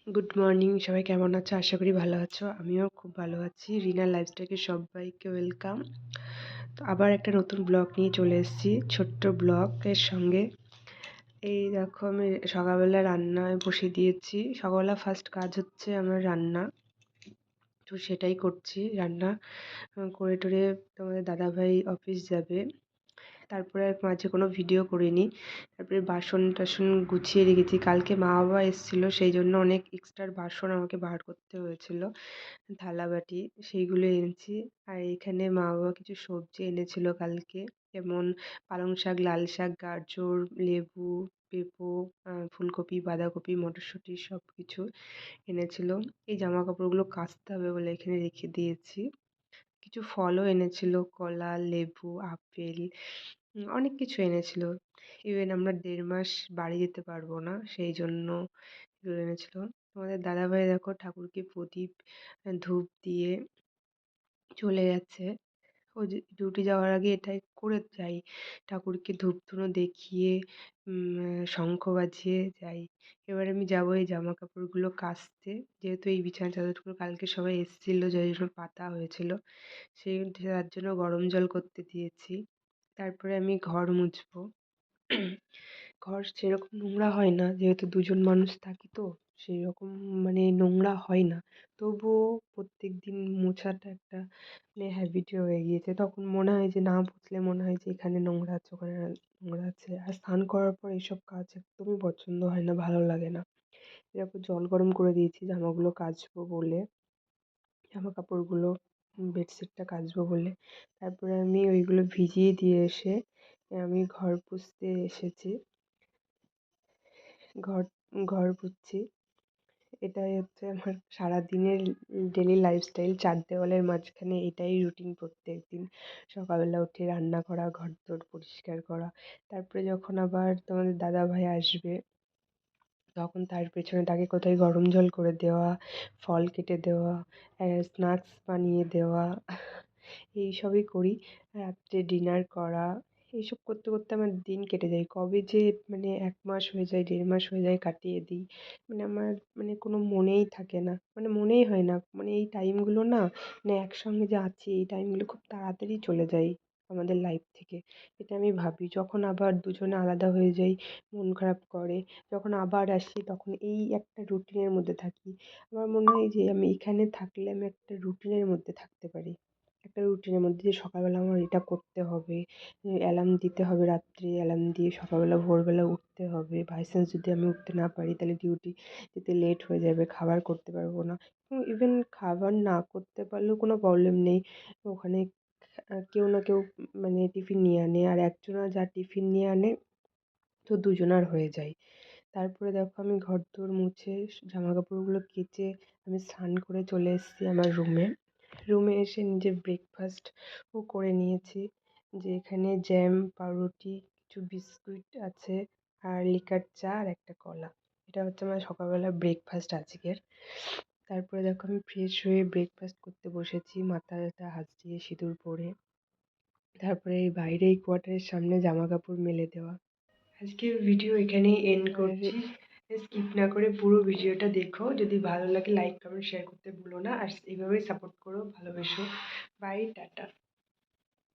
Good morning, সবাই কেমন আছো? আশা করি ভালো আছো। আমিও খুব ভালো আছি। রিনার লাইফস্টাইলে সবাইকে ওয়েলকাম। তো আবার একটা নতুন ব্লগ নিয়ে চলে এসেছি, ছোট্ট ব্লগের সঙ্গে। এই দেখো, আমি সকালবেলা রান্নায় বসে দিয়েছি। সকালবেলা ফার্স্ট কাজ হচ্ছে আমার রান্না, তো সেটাই করছি। রান্না করে টরে তোমাদের দাদাভাই অফিস যাবে, তারপরে আর মাঝে কোনো ভিডিও করিনি। তারপরে বাসন টাসন গুছিয়ে রেখেছি। কালকে মা বাবা এসেছিলো, সেই জন্য অনেক এক্সট্রা বাসন আমাকে বার করতে হয়েছিল, থালা বাটি সেইগুলো এনেছি। আর এখানে মা বাবা কিছু সবজি এনেছিল কালকে, যেমন পালং শাক, লাল শাক, গাজর, লেবু, পেঁপো, ফুলকপি, বাঁধাকপি, মটরশুঁটি সব কিছু এনেছিল। এই জামা কাপড়গুলো কাচতে হবে বলে এখানে রেখে দিয়েছি। কিছু ফলও এনেছিল, কলা, লেবু, আপেল, অনেক কিছু এনেছিল। ইভেন আমরা 1.5 মাস বাড়ি যেতে পারবো না, সেই জন্য এগুলো এনেছিল। তোমাদের দাদাভাই দেখো ঠাকুরকে প্রদীপ ধূপ দিয়ে চলে গেছে। ও যে ডিউটি যাওয়ার আগে এটাই করে যাই, ঠাকুরকে ধূপ ধুনো দেখিয়ে শঙ্খ বাজিয়ে যাই। এবার আমি যাবো এই জামা কাপড়গুলো কাচতে, যেহেতু এই বিছানা চাদরগুলো কালকে সবাই এসেছিলো, যার জন্য পাতা হয়েছিল, সেই তার জন্য গরম জল করতে দিয়েছি। তারপরে আমি ঘর মুছবো। ঘর সেরকম নোংরা হয় না, যেহেতু দুজন মানুষ থাকি, তো সেই রকম নোংরা হয় না। তবুও প্রত্যেক দিন মোছাটা একটা হ্যাবিট হয়ে গিয়েছে। তখন মনে হয় যে না মুছলে মনে হয় যে এখানে নোংরা আছে, ওখানে নোংরা আছে। আর স্নান করার পর এইসব কাজ একদমই পছন্দ হয় না, ভালো লাগে না। এরকম জল গরম করে দিয়েছি জামাগুলো কাচবো বলে, জামা কাপড়গুলো, বেডশিটটা কাচবো বলে। তারপরে আমি ওইগুলো ভিজিয়ে দিয়ে এসে আমি ঘর পুছতে এসেছি। ঘর ঘর পুছছি। এটাই হচ্ছে আমার সারাদিনের ডেলি লাইফস্টাইল। 4 দেওয়ালের মাঝখানে এটাই রুটিন প্রত্যেকদিন। সকালবেলা উঠে রান্না করা, ঘরদোর পরিষ্কার করা। তারপরে যখন আবার তোমাদের দাদাভাই আসবে, তখন তার পেছনে তাকে কোথায় গরম জল করে দেওয়া, ফল কেটে দেওয়া, স্ন্যাক্স বানিয়ে দেওয়া, এইসবই করি। রাত্রে ডিনার করা, এইসব করতে করতে আমার দিন কেটে যায়। কবে যে 1 মাস হয়ে যায়, 1.5 মাস হয়ে যায়, কাটিয়ে দিই। আমার কোনো মনেই থাকে না, মনেই হয় না। এই টাইমগুলো না, একসঙ্গে যে আছি, এই টাইমগুলো খুব তাড়াতাড়ি চলে যায় আমাদের লাইফ থেকে। এটা আমি ভাবি। যখন আবার দুজনে আলাদা হয়ে যাই, মন খারাপ করে। যখন আবার আসি, তখন এই একটা রুটিনের মধ্যে থাকি। আমার মনে হয় যে আমি এখানে থাকলে আমি একটা রুটিনের মধ্যে থাকতে পারি। একটা রুটিনের মধ্যে, যে সকালবেলা আমার এটা করতে হবে, অ্যালার্ম দিতে হবে, রাত্রে অ্যালার্ম দিয়ে সকালবেলা ভোরবেলা উঠতে হবে। বাই চান্স যদি আমি উঠতে না পারি, তাহলে ডিউটি যেতে লেট হয়ে যাবে, খাবার করতে পারবো না। ইভেন খাবার না করতে পারলেও কোনো প্রবলেম নেই। ওখানে কেউ না কেউ টিফিন নিয়ে আনে, আর একজনা যা টিফিন নিয়ে আনে, তো দুজনার হয়ে যায়। তারপরে দেখো আমি ঘরদোর মুছে জামা কাপড়গুলো কেচে আমি স্নান করে চলে এসেছি আমার রুমে। রুমে এসে নিজের ব্রেকফাস্টও করে নিয়েছি, যে এখানে জ্যাম, পাউরুটি, কিছু বিস্কুট আছে, আর লিকার চা, আর একটা কলা। এটা হচ্ছে আমার সকালবেলার ব্রেকফাস্ট আজকের। তারপরে দেখো আমি ফ্রেশ হয়ে ব্রেকফাস্ট করতে বসেছি, মাথায় হাত দিয়ে সিঁদুর পরে। তারপরে এই বাইরে এই কোয়ার্টারের সামনে জামা কাপড় মেলে দেওয়া। আজকের ভিডিও এখানেই এন্ড করছি। স্কিপ না করে পুরো ভিডিওটা দেখো। যদি ভালো লাগে লাইক, কমেন্ট, শেয়ার করতে ভুলো না। আর এইভাবেই সাপোর্ট করো, ভালোবেসো। By, tata.